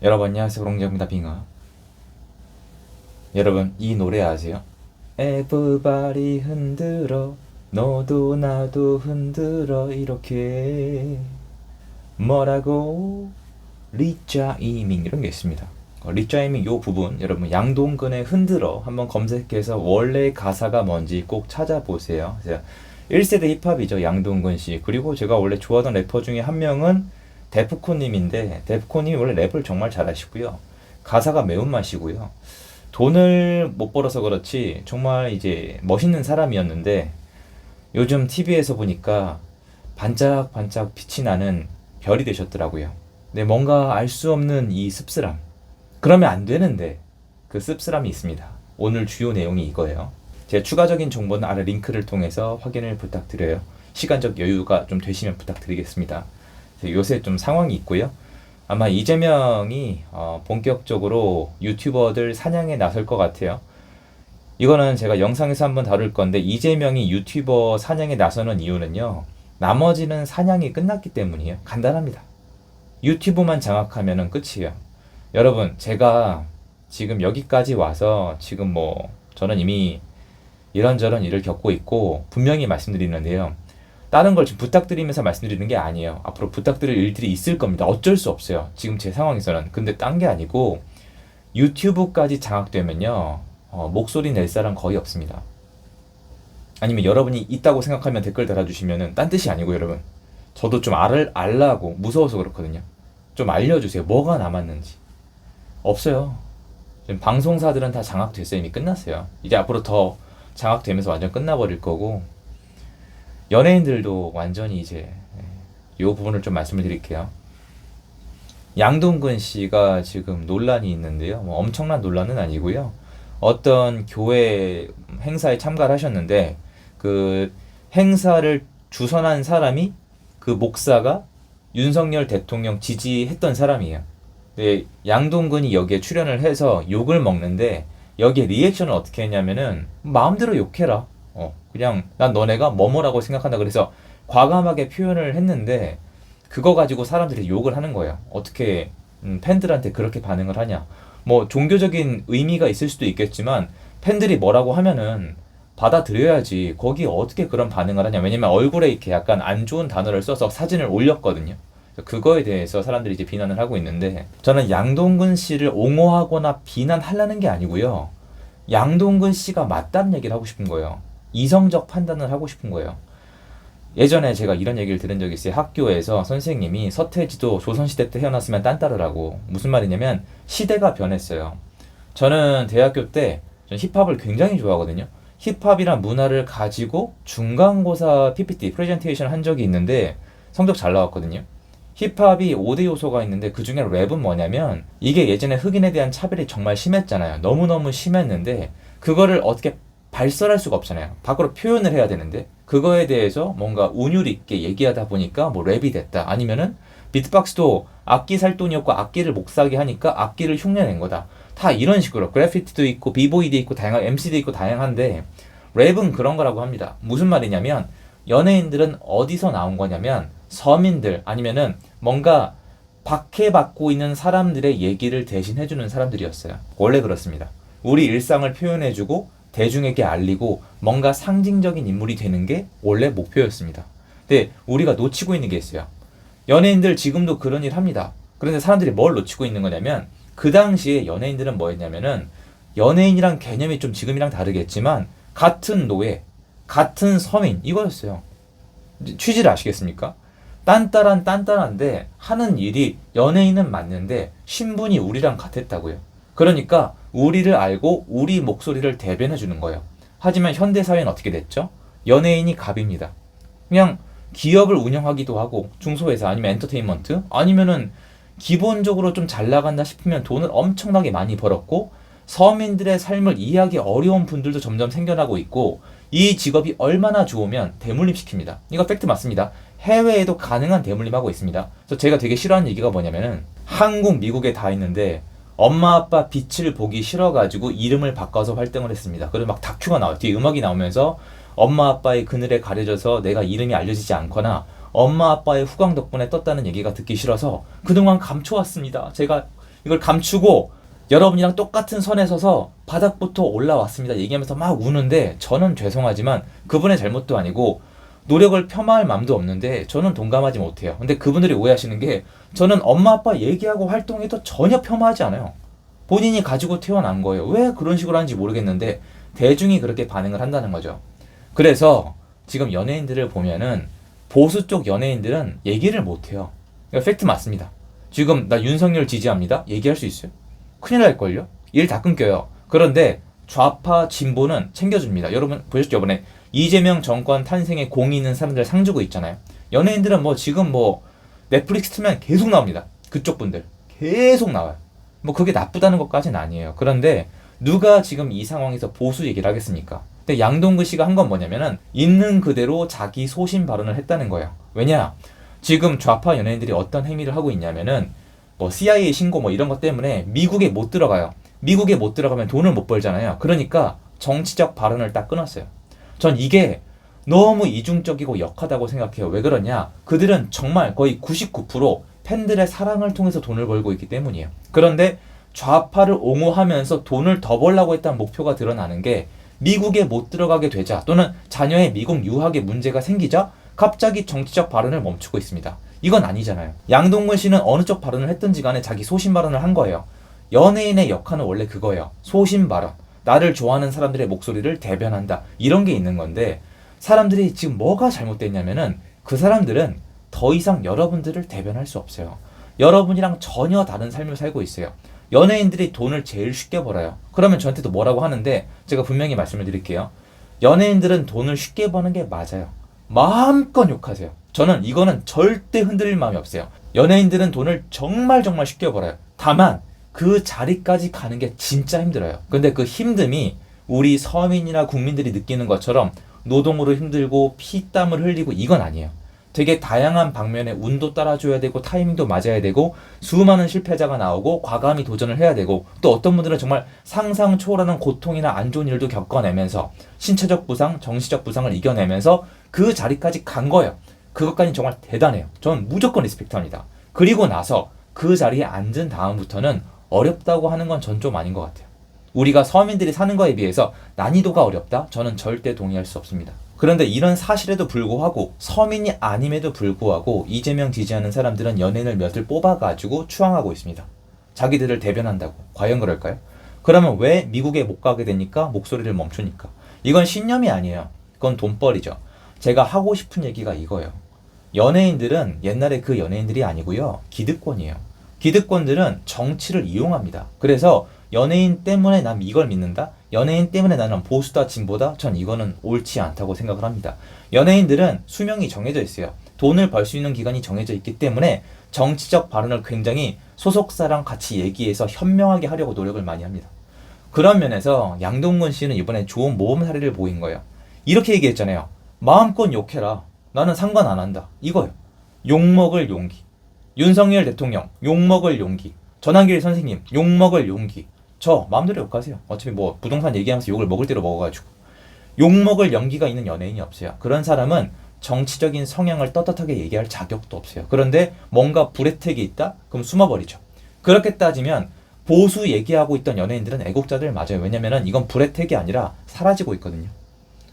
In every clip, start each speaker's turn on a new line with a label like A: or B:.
A: 여러분 안녕하세요. 롱정입니다. 빙하. 여러분 이 노래 아세요? Everybody 흔들어 너도 나도 흔들어 이렇게 뭐라고 리짜이밍 이런 게 있습니다. 리짜이밍 요 부분 여러분 양동근의 흔들어 한번 검색해서 원래 가사가 뭔지 꼭 찾아보세요. 1세대 힙합이죠. 양동근 씨. 그리고 제가 원래 좋아하던 래퍼 중에 한 명은 데프콘님인데 데프콘님이 원래 랩을 정말 잘하시고요. 가사가 매운맛이고요. 돈을 못 벌어서 그렇지 정말 이제 멋있는 사람이었는데 요즘 TV에서 보니까 반짝반짝 빛이 나는 별이 되셨더라고요. 근데 뭔가 알 수 없는 이 씁쓸함. 그러면 안 되는데 그 씁쓸함이 있습니다. 오늘 주요 내용이 이거예요. 제 추가적인 정보는 아래 링크를 통해서 확인을 부탁드려요. 시간적 여유가 좀 되시면 부탁드리겠습니다. 요새 좀 상황이 있고요. 아마 이재명이 본격적으로 유튜버들 사냥에 나설 것 같아요. 이거는 제가 영상에서 한번 다룰 건데 이재명이 유튜버 사냥에 나서는 이유는요. 나머지는 사냥이 끝났기 때문이에요. 간단합니다. 유튜브만 장악하면 끝이에요. 여러분 제가 지금 여기까지 와서 지금 뭐 저는 이미 이런저런 일을 겪고 있고 분명히 말씀드리는데요. 다른 걸 좀 부탁드리면서 말씀드리는 게 아니에요. 앞으로 부탁드릴 일들이 있을 겁니다. 어쩔 수 없어요. 지금 제 상황에서는. 근데 딴 게 아니고 유튜브까지 장악되면요. 목소리 낼 사람 거의 없습니다. 아니면 여러분이 있다고 생각하면 댓글 달아주시면은 딴 뜻이 아니고 여러분. 저도 좀 알라고 무서워서 그렇거든요. 좀 알려주세요. 뭐가 남았는지. 없어요. 지금 방송사들은 다 장악됐어요. 이미 끝났어요. 이제 앞으로 더 장악되면서 완전 끝나버릴 거고 연예인들도 완전히 이제 이 부분을 좀 말씀을 드릴게요. 양동근 씨가 지금 논란이 있는데요. 뭐 엄청난 논란은 아니고요. 어떤 교회 행사에 참가를 하셨는데 그 행사를 주선한 사람이 그 목사가 윤석열 대통령 지지했던 사람이에요. 근데 양동근이 여기에 출연을 해서 욕을 먹는데 여기에 리액션을 어떻게 했냐면은 마음대로 욕해라. 그냥 난 너네가 뭐뭐라고 생각한다 그래서 과감하게 표현을 했는데 그거 가지고 사람들이 욕을 하는 거예요. 어떻게 팬들한테 그렇게 반응을 하냐. 뭐 종교적인 의미가 있을 수도 있겠지만 팬들이 뭐라고 하면은 받아들여야지. 거기 어떻게 그런 반응을 하냐. 왜냐면 얼굴에 이렇게 약간 안 좋은 단어를 써서 사진을 올렸거든요. 그거에 대해서 사람들이 이제 비난을 하고 있는데 저는 양동근 씨를 옹호하거나 비난하려는 게 아니고요. 양동근 씨가 맞다는 얘기를 하고 싶은 거예요. 이성적 판단을 하고 싶은 거예요. 예전에 제가 이런 얘기를 들은 적이 있어요. 학교에서 선생님이 서태지도 조선시대 때 태어났으면 딴따르라고. 무슨 말이냐면 시대가 변했어요. 저는 대학교 때 힙합을 굉장히 좋아하거든요. 힙합이란 문화를 가지고 중간고사 PPT, 프레젠테이션 한 적이 있는데 성적 잘 나왔거든요. 힙합이 5대 요소가 있는데 그 중에 랩은 뭐냐면 이게 예전에 흑인에 대한 차별이 정말 심했잖아요. 너무너무 심했는데 그거를 어떻게 발설할 수가 없잖아요. 밖으로 표현을 해야 되는데 그거에 대해서 뭔가 운율 있게 얘기하다 보니까 뭐 랩이 됐다. 아니면은 비트박스도 악기 살 돈이 없고 악기를 못 사게 하니까 악기를 흉내낸 거다. 다 이런 식으로 그래피티도 있고 비보이도 있고 다양한 MC도 있고 다양한데 랩은 그런 거라고 합니다. 무슨 말이냐면 연예인들은 어디서 나온 거냐면 서민들 아니면은 뭔가 박해받고 있는 사람들의 얘기를 대신 해주는 사람들이었어요. 원래 그렇습니다. 우리 일상을 표현해주고 대중에게 알리고 뭔가 상징적인 인물이 되는 게 원래 목표였습니다. 근데 우리가 놓치고 있는 게 있어요. 연예인들 지금도 그런 일 합니다. 그런데 사람들이 뭘 놓치고 있는 거냐면 그 당시에 연예인들은 뭐였냐면은 연예인이란 개념이 좀 지금이랑 다르겠지만 같은 노예, 같은 서민 이거였어요. 취지를 아시겠습니까? 딴딴한데 하는 일이 연예인은 맞는데 신분이 우리랑 같았다고요. 그러니까 우리를 알고 우리 목소리를 대변해 주는 거예요. 하지만 현대사회는 어떻게 됐죠? 연예인이 갑입니다. 그냥 기업을 운영하기도 하고 중소회사 아니면 엔터테인먼트 아니면은 기본적으로 좀 잘 나간다 싶으면 돈을 엄청나게 많이 벌었고 서민들의 삶을 이해하기 어려운 분들도 점점 생겨나고 있고 이 직업이 얼마나 좋으면 대물림시킵니다. 이거 팩트 맞습니다. 해외에도 가능한 대물림하고 있습니다. 그래서 제가 되게 싫어하는 얘기가 뭐냐면은 한국, 미국에 다 있는데 엄마 아빠 빛을 보기 싫어가지고 이름을 바꿔서 활동을 했습니다. 그래서 막 다큐가 나와요. 뒤에 음악이 나오면서 엄마 아빠의 그늘에 가려져서 내가 이름이 알려지지 않거나 엄마 아빠의 후광 덕분에 떴다는 얘기가 듣기 싫어서 그동안 감춰왔습니다. 제가 이걸 감추고 여러분이랑 똑같은 선에 서서 바닥부터 올라왔습니다 얘기하면서 막 우는데, 저는 죄송하지만 그분의 잘못도 아니고 노력을 폄하할 마음도 없는데 저는 동감하지 못해요. 근데 그분들이 오해하시는 게, 저는 엄마 아빠 얘기하고 활동해도 전혀 폄하하지 않아요. 본인이 가지고 태어난 거예요. 왜 그런 식으로 하는지 모르겠는데 대중이 그렇게 반응을 한다는 거죠. 그래서 지금 연예인들을 보면은 보수 쪽 연예인들은 얘기를 못해요. 팩트 맞습니다. 지금 나 윤석열 지지합니다 얘기할 수 있어요? 큰일 날걸요? 일 다 끊겨요. 그런데 좌파 진보는 챙겨줍니다. 여러분 보셨죠? 이번에 이재명 정권 탄생에 공이 있는 사람들 상 주고 있잖아요. 연예인들은 뭐 지금 뭐 넷플릭스 틀면 계속 나옵니다. 그쪽 분들 계속 나와요. 뭐 그게 나쁘다는 것까지는 아니에요. 그런데 누가 지금 이 상황에서 보수 얘기를 하겠습니까? 근데 양동근 씨가 한 건 뭐냐면은 있는 그대로 자기 소신 발언을 했다는 거예요. 왜냐? 지금 좌파 연예인들이 어떤 행위를 하고 있냐면은 뭐 CIA 신고 뭐 이런 것 때문에 미국에 못 들어가요. 미국에 못 들어가면 돈을 못 벌잖아요. 그러니까 정치적 발언을 딱 끊었어요. 전 이게 너무 이중적이고 역하다고 생각해요. 왜 그러냐? 그들은 정말 거의 99% 팬들의 사랑을 통해서 돈을 벌고 있기 때문이에요. 그런데 좌파를 옹호하면서 돈을 더 벌려고 했다는 목표가 드러나는 게, 미국에 못 들어가게 되자 또는 자녀의 미국 유학에 문제가 생기자 갑자기 정치적 발언을 멈추고 있습니다. 이건 아니잖아요. 양동근 씨는 어느 쪽 발언을 했든지 간에 자기 소신 발언을 한 거예요. 연예인의 역할은 원래 그거예요. 소신 발언. 나를 좋아하는 사람들의 목소리를 대변한다. 이런 게 있는 건데, 사람들이 지금 뭐가 잘못됐냐면은 그 사람들은 더 이상 여러분들을 대변할 수 없어요. 여러분이랑 전혀 다른 삶을 살고 있어요. 연예인들이 돈을 제일 쉽게 벌어요. 그러면 저한테도 뭐라고 하는데, 제가 분명히 말씀을 드릴게요. 연예인들은 돈을 쉽게 버는 게 맞아요. 마음껏 욕하세요. 저는 이거는 절대 흔들릴 마음이 없어요. 연예인들은 돈을 정말 정말 쉽게 벌어요. 다만 그 자리까지 가는 게 진짜 힘들어요. 근데 그 힘듦이 우리 서민이나 국민들이 느끼는 것처럼 노동으로 힘들고 피땀을 흘리고 이건 아니에요. 되게 다양한 방면에 운도 따라줘야 되고 타이밍도 맞아야 되고 수많은 실패자가 나오고 과감히 도전을 해야 되고, 또 어떤 분들은 정말 상상 초월하는 고통이나 안 좋은 일도 겪어내면서 신체적 부상, 정신적 부상을 이겨내면서 그 자리까지 간 거예요. 그것까지는 정말 대단해요. 저는 무조건 리스펙트합니다. 그리고 나서 그 자리에 앉은 다음부터는 어렵다고 하는 건 전 좀 아닌 것 같아요. 우리가 서민들이 사는 거에 비해서 난이도가 어렵다? 저는 절대 동의할 수 없습니다. 그런데 이런 사실에도 불구하고, 서민이 아님에도 불구하고 이재명 지지하는 사람들은 연예인을 몇을 뽑아가지고 추앙하고 있습니다. 자기들을 대변한다고. 과연 그럴까요? 그러면 왜 미국에 못 가게 되니까 목소리를 멈추니까? 이건 신념이 아니에요. 그건 돈벌이죠. 제가 하고 싶은 얘기가 이거예요. 연예인들은 옛날에 그 연예인들이 아니고요. 기득권이에요. 기득권들은 정치를 이용합니다. 그래서 연예인 때문에 난 이걸 믿는다? 연예인 때문에 나는 보수다 진보다? 전 이거는 옳지 않다고 생각을 합니다. 연예인들은 수명이 정해져 있어요. 돈을 벌 수 있는 기간이 정해져 있기 때문에 정치적 발언을 굉장히 소속사랑 같이 얘기해서 현명하게 하려고 노력을 많이 합니다. 그런 면에서 양동근 씨는 이번에 좋은 모범 사례를 보인 거예요. 이렇게 얘기했잖아요. 마음껏 욕해라. 나는 상관 안 한다. 이거예요. 욕먹을 용기. 윤석열 대통령 욕먹을 용기. 전한길 선생님 욕먹을 용기. 저 마음대로 욕하세요. 어차피 뭐 부동산 얘기하면서 욕을 먹을 대로 먹어가지고. 욕먹을 용기가 있는 연예인이 없어요. 그런 사람은 정치적인 성향을 떳떳하게 얘기할 자격도 없어요. 그런데 뭔가 불혜택이 있다? 그럼 숨어버리죠. 그렇게 따지면 보수 얘기하고 있던 연예인들은 애국자들 맞아요. 왜냐면은 이건 불혜택이 아니라 사라지고 있거든요.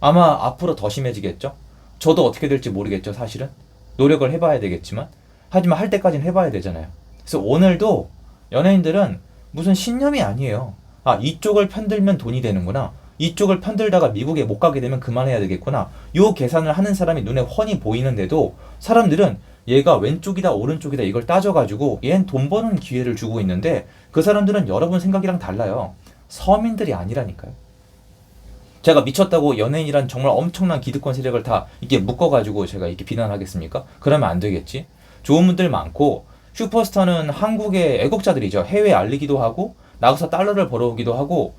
A: 아마 앞으로 더 심해지겠죠? 저도 어떻게 될지 모르겠죠, 사실은. 노력을 해봐야 되겠지만. 하지만 할 때까지는 해봐야 되잖아요. 그래서 오늘도 연예인들은 무슨 신념이 아니에요. 아, 이쪽을 편들면 돈이 되는구나. 이쪽을 편들다가 미국에 못 가게 되면 그만해야 되겠구나. 요 계산을 하는 사람이 눈에 훤히 보이는데도 사람들은 얘가 왼쪽이다 오른쪽이다 이걸 따져가지고 얜 돈 버는 기회를 주고 있는데, 그 사람들은 여러분 생각이랑 달라요. 서민들이 아니라니까요. 제가 미쳤다고 연예인이란 정말 엄청난 기득권 세력을 다 이렇게 묶어가지고 제가 이렇게 비난하겠습니까? 그러면 안 되겠지. 좋은 분들 많고, 슈퍼스타는 한국의 애국자들이죠. 해외에 알리기도 하고 나가서 달러를 벌어오기도 하고,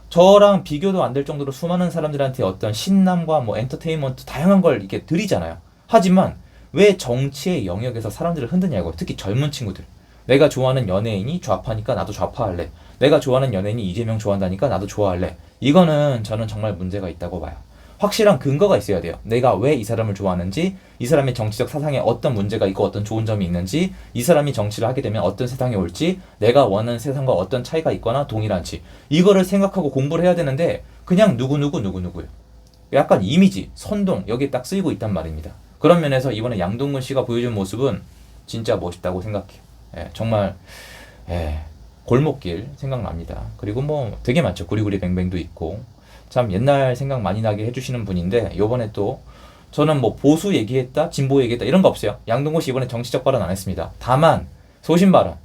A: 저랑 비교도 안 될 정도로 수많은 사람들한테 어떤 신남과 뭐 엔터테인먼트 다양한 걸 이렇게 드리잖아요. 하지만 왜 정치의 영역에서 사람들을 흔드냐고. 특히 젊은 친구들. 내가 좋아하는 연예인이 좌파니까 나도 좌파할래. 내가 좋아하는 연예인이 이재명 좋아한다니까 나도 좋아할래. 이거는 저는 정말 문제가 있다고 봐요. 확실한 근거가 있어야 돼요. 내가 왜 이 사람을 좋아하는지, 이 사람의 정치적 사상에 어떤 문제가 있고 어떤 좋은 점이 있는지, 이 사람이 정치를 하게 되면 어떤 세상이 올지, 내가 원하는 세상과 어떤 차이가 있거나 동일한지, 이거를 생각하고 공부를 해야 되는데 그냥 누구누구요. 약간 이미지, 선동 여기에 딱 쓰이고 있단 말입니다. 그런 면에서 이번에 양동근 씨가 보여준 모습은 진짜 멋있다고 생각해요. 예, 정말 골목길 생각납니다. 그리고 뭐 되게 많죠. 구리구리 뱅뱅도 있고 참 옛날 생각 많이 나게 해주시는 분인데 요번에 또 저는 뭐 보수 얘기했다 진보 얘기했다 이런 거 없어요. 양동근 씨 이번에 정치적 발언 안 했습니다. 다만 소신 발언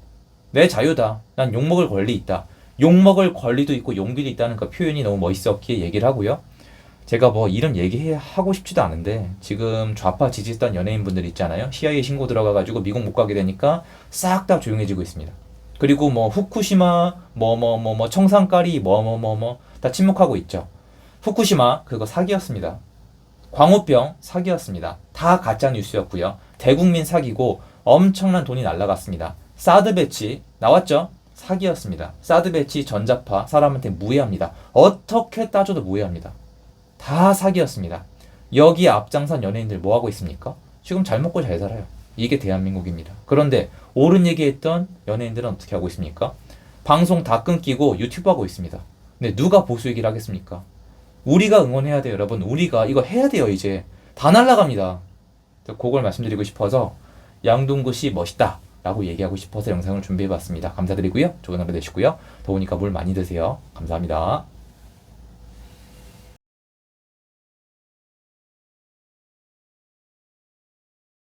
A: 내 자유다. 난 욕먹을 권리 있다. 욕먹을 권리도 있고 용기도 있다는 그 표현이 너무 멋있었기에 얘기를 하고요. 제가 뭐 이런 얘기하고 싶지도 않은데 지금 좌파 지지했던 연예인분들 있잖아요. CIA 신고 들어가가지고 미국 못 가게 되니까 싹 다 조용해지고 있습니다. 그리고 뭐 후쿠시마 청산가리 다 침묵하고 있죠. 후쿠시마 그거 사기였습니다. 광우병 사기였습니다. 다 가짜 뉴스였고요. 대국민 사기고 엄청난 돈이 날라갔습니다. 사드 배치 나왔죠? 사기였습니다. 사드 배치 전자파 사람한테 무해합니다. 어떻게 따져도 무해합니다. 다 사기였습니다. 여기에 앞장선 연예인들 뭐 하고 있습니까? 지금 잘 먹고 잘 살아요. 이게 대한민국입니다. 그런데 옳은 얘기했던 연예인들은 어떻게 하고 있습니까? 방송 다 끊기고 유튜브 하고 있습니다. 근데 누가 보수 얘기를 하겠습니까? 우리가 응원해야 돼요, 여러분. 우리가 이거 해야 돼요, 이제. 다 날라갑니다. 그걸 말씀드리고 싶어서 양동구 씨 멋있다 라고 얘기하고 싶어서 영상을 준비해봤습니다. 감사드리고요. 좋은 하루 되시고요. 더우니까 물 많이 드세요. 감사합니다.